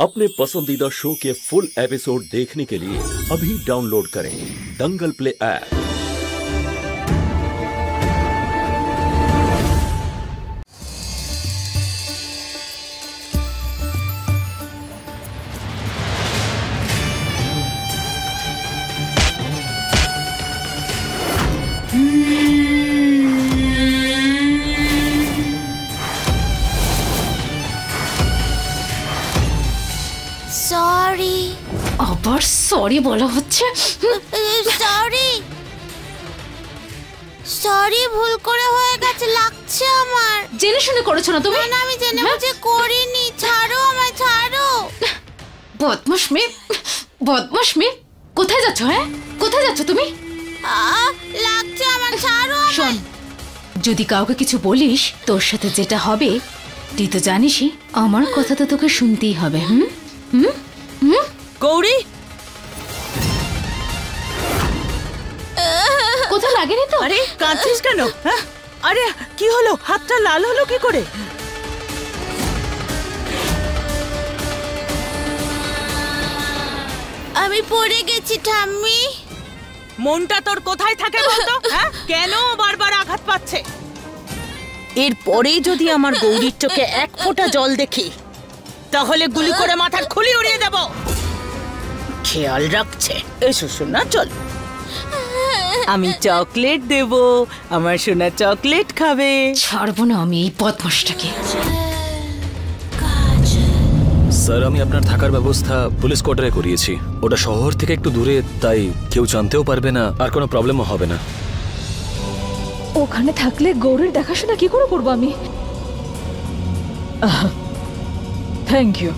अपने पसंदीदा शो के फुल एपिसोड देखने के लिए अभी डाउनलोड करें दंगल प्ले ऐप। সরি, আবার সরি বলা হচ্ছে। সরি সরি, ভুল করে হয়ে গেছে লাগছে আমার। জেনে শুনে করেছো না তুমি? না, আমি জেনে বুঝে করিনি। ছাড়ো আমায়, ছাড়ো। বদমাশ মেয়ে, বদমাশ মেয়ে, কোথায় যাচ্ছ? হ্যাঁ, কোথায় যাচ্ছ তুমি? লাগছে আমার, ছাড়ো। শোন, যদি কাউকে কিছু বলিস তোর সাথে যেটা হবে তুই তো জানিসই। আমার কথা তো তোকে শুনতেই হবে। হুম হুম হুম। গৌরী, কোথাও লাগেনি তো? আরে কাঁদছিস কেন? আরে কি হলো? হাতটা লাল হলো কি করে? আমি পড়ে গেছি ঠাম্মি। মনটা তোর কোথায় থাকে বলতো? কেন বারবার আঘাত পাচ্ছে? এরপরেই যদি আমার গৌরীর চোখে এক ফোঁটা জল দেখি তাহলে গুলি করে মাথার খুলি উড়িয়ে দেব। খেয়াল রাখছে। এসো সোনা, চল। আমি চকলেট দেব, আমার সোনা চকলেট খাবে। ছাড়বো না আমি এই বদমাশটাকে। স্যার, আমি আপনার থাকার ব্যবস্থা পুলিশ কোয়ার্টারে করিয়েছি। ওটা শহর থেকে একটু দূরে, তাই কেউ জানতেও পারবে না, আর কোনো প্রবলেমও হবে না। ওখানে থাকলে গৌরীর দেখাশোনা কি করে করবো আমি? Thank you.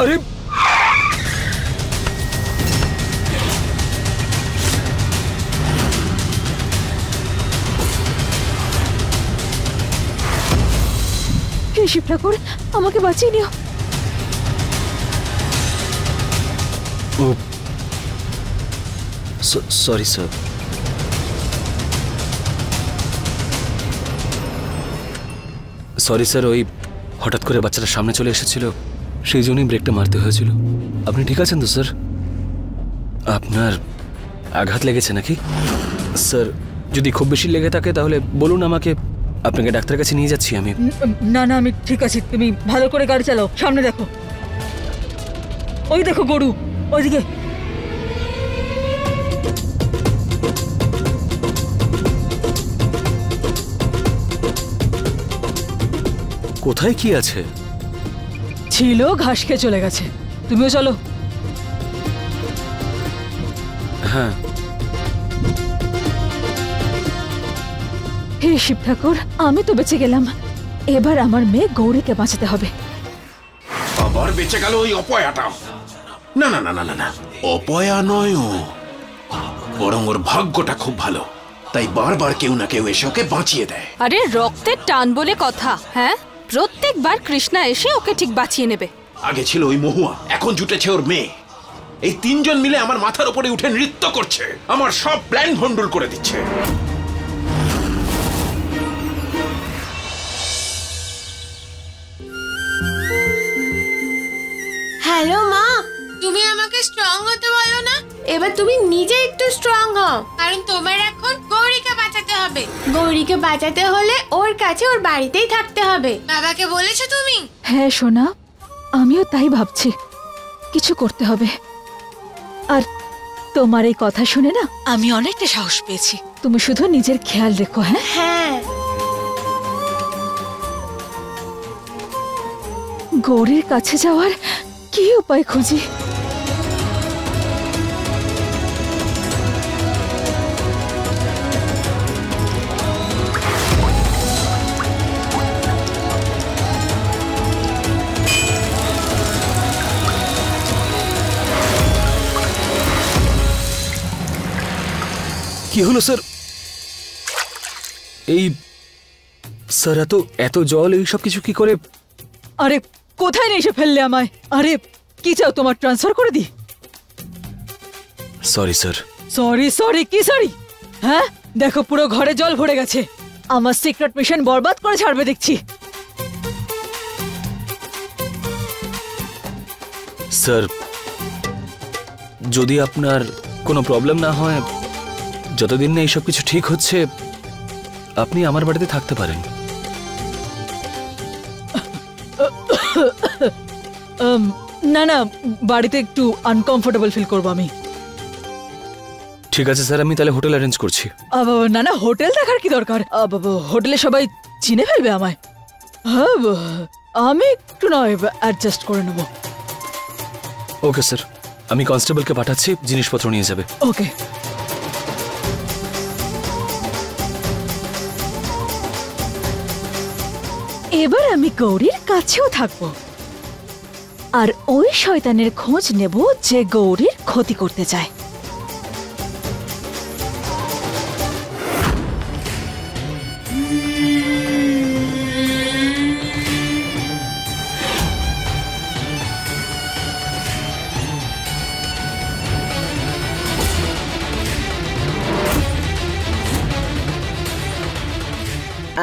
আরে হে শিব ঠাকুর, আমাকে বাঁচিয়ে নিও। ও সরি স্যার। সরি স্যার, ওই হঠাৎ করে বাচ্চাটা সামনে চলে এসেছিল, সেই জন্যই ব্রেকটা মারতে হয়েছিল। আপনি ঠিক আছেন তো স্যার? আপনার আঘাত লেগেছে নাকি? স্যার, যদি খুব বেশি লেগে থাকে তাহলে বলুন আমাকে, আপনাকে ডাক্তারের কাছে নিয়ে যাচ্ছি আমি। না না, আমি ঠিক আছি। তুমি ভালো করে গাড়ি চালাও। সামনে দেখো, ওই দেখো গরু, ওইদিকে। কোথায় কি আছে? ছিল, ঘাস খেয়ে চলে গেছে। তুমিও চলো। হ্যাঁ। হে শিব ঠাকুর, আমি তো বেঁচে গেলাম। এবার আমার মেয়ে গৌরীকে বাঁচাতে হবে। আবার বেঁচে গেল ওই অপয়াটা। না না না না না না, অপয়া নয় ও, বরং ওর ভাগ্যটা খুব ভালো, তাই বারবার কেউ না কেউ এসে ওকে বাঁচিয়ে দেয়। আরে রক্তের টান বলে কথা। হ্যাঁ, প্রত্যেকবার কৃষ্ণা এসে ওকে ঠিক বাঁচিয়ে নেবে। আগে ছিল ওই মহুয়া, এখন জুটেছে ওর মেয়ে। এই তিনজন মিলে আমার মাথার উপরে উঠে নৃত্য করছে, আমার সব প্ল্যান ভন্ডুল করে দিচ্ছে। হ্যালো মা, তুমি আমাকে স্ট্রং হতে বলো না? এবার তুমি নিজে একটু স্ট্রং হও, কারণ তোমার এখন গৌরীকে বাঁচাতে হবে। গৌরীকে বাঁচাতে হলে ওর কাছে, ওর বাড়িতেই থাকতে হবে। বাবাকে বলেছো তুমি? হ্যাঁ সোনা, আমিও তাই ভাবছি। কিছু করতে হবে। আর তোমার এই কথা শুনে না আমি অনেকটা সাহস পেয়েছি। তুমি শুধু নিজের খেয়াল রেখো। হ্যাঁ হ্যাঁ। গৌরীর কাছে যাওয়ার কি উপায় খুঁজি? কি হলো স্যার? এই স্যার, এত জল, এই সব কিছু কি করে? আরে কোথায় নিয়ে এসে ফেললে আমায়? আরে কি চাও, তোমার ট্রান্সফার করে দি? Sorry sir. সরি সরি কি সরি? হ্যাঁ দেখো পুরো ঘরে জল ভরে গেছে। আমার সিক্রেট মিশন বরবাদ করে ছাড়বে দেখছি। স্যার যদি আপনার কোনো প্রবলেম না হয়, যতদিন না এইসব কিছু ঠিক হচ্ছে, আপনি আমার বাড়িতে থাকতে পারেন। না না, বাড়িতে একটু আনকমফোর্টেবল ফিল করবো আমি। ঠিক আছে স্যার, আমি তাহলে হোটেল অ্যারেঞ্জ করছি। না না, হোটেল দেখার কি দরকার? হোটেলে সবাই চিনে ফেলবে আমায়। হ্যাঁ, আমি একটু নয় অ্যাডজাস্ট করে নেব। ওকে স্যার, আমি কনস্টেবলকে পাঠাচ্ছি, জিনিসপত্র নিয়ে যাবে। ওকে। এবার আমি গৌরীর কাছেও থাকবো, আর ওই শয়তানের খোঁজ নেব যে গৌরীর ক্ষতি করতে চায়।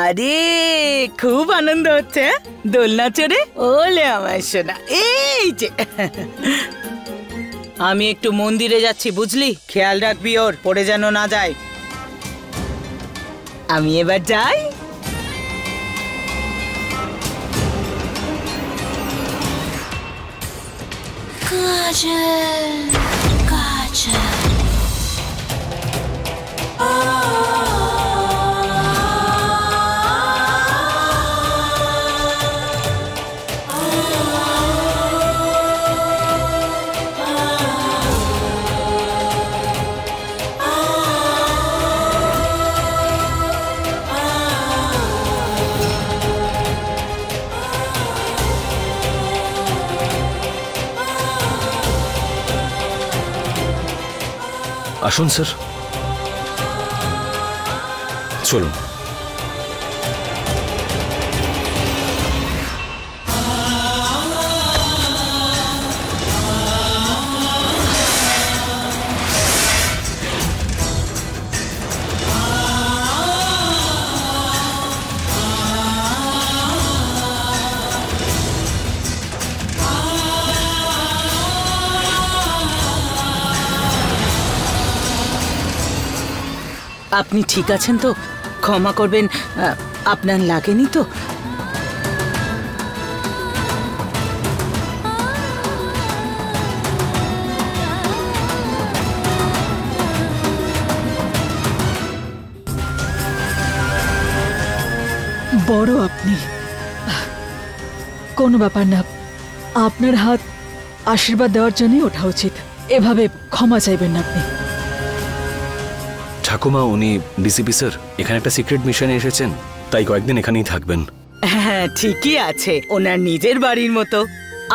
আরে খুব আনন্দ হচ্ছে দোলনা চড়ে। ওলে আমার সোনা, এই যে আমি একটু মন্দিরে যাচ্ছি, বুঝলি? খেয়াল রাখবি ওর পড়ে যেন না যায়। আমি এবার যাই। আসুন স্যার, চলুন। আপনি ঠিক আছেন তো? ক্ষমা করবেন, আপনার লাগেনি তো? বড় আপনি, কোনো ব্যাপার না। আপনার হাত আশীর্বাদ দেওয়ার জন্যই ওঠা উচিত। এভাবে ক্ষমা চাইবেন না আপনি। ঠাকুমা, উনি ডিসিপি স্যার এখানে একটা সিক্রেট মিশনে এসেছেন, তাই কয়েকদিন এখানেই থাকবেন। হ্যাঁ ঠিকই আছে, ওনার নিজের বাড়ির মতো।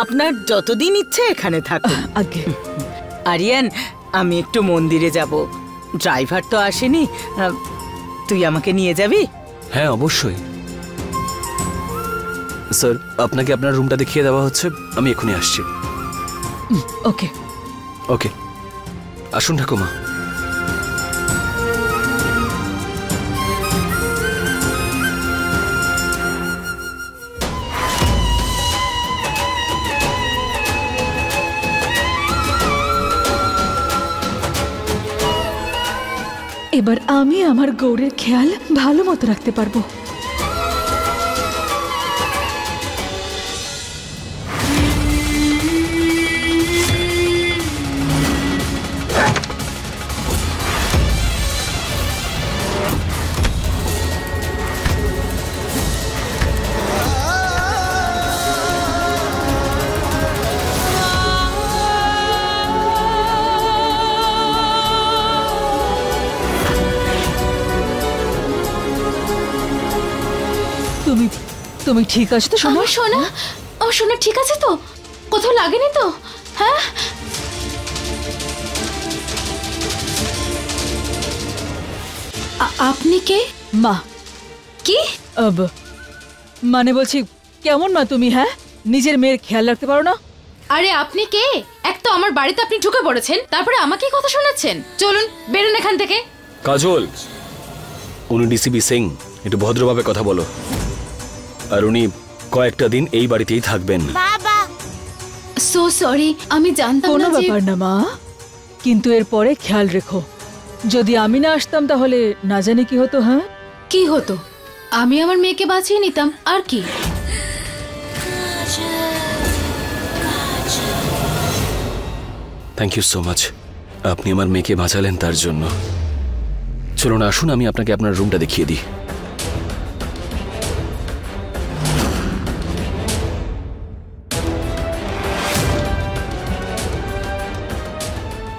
আপনার যতদিন ইচ্ছে এখানে থাকুন। আগে আরিয়ান, আমি একটু মন্দিরে যাব, ড্রাইভার তো আসেনি, তুই আমাকে নিয়ে যাবি? হ্যাঁ অবশ্যই স্যার, আপনাকে আপনার রুমটা দেখিয়ে দেওয়া হচ্ছে, আমি এখনই আসছি। ওকে ওকে, আসুন ঠাকুমা। এবার আমি আমার গৌরের খেয়াল ভালো মতো রাখতে পারবো। তুমি ঠিক আছে তো সোনা? সোনা, ও সোনা ঠিক আছে তো? কোথাও লাগেনি তো? হ্যাঁ, আপনি কে? মা। কি? মানে বলছি, কেমন মা তুমি? হ্যাঁ, নিজের মেয়ের খেয়াল রাখতে পারো না? আরে আপনি কে? এক তো আমার বাড়িতে আপনি ঢুকে পড়েছেন, তারপরে আমাকে কথা শোনাচ্ছেন। চলুন বেরোন এখান থেকে। কাজল, উনি ডিসিপি সিং, একটু ভদ্রভাবে কথা বলো। আর উনি কয়েকটা দিন এই বাড়িতেই থাকবেন। বাবা, সো সরি, আমি জানতাম কোনো না যে ব্যাপার না মা, কিন্তু এরপরে খেয়াল রেখো, যদি আমি না আসতাম তাহলে না জানি কি হতো। হ্যাঁ, কি হতো? আমি আমার মেয়েকে বাঁচিয়ে নিতাম, আর কি। থ্যাংক ইউ সো মাচ, আপনি আমার মেয়েকে বাঁচালেন তার জন্য। চলুন আসুন, আমি আপনাকে আপনার রুমটা দেখিয়ে দিই।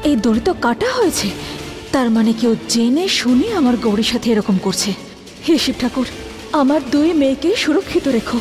এই দড়ি তো কাটা হয়েছে, তার মানে কেউ জেনে শুনে আমার গৌরীর সাথে এরকম করছে। হে শিব ঠাকুর, আমার দুই মেয়েকে সুরক্ষিত রেখো।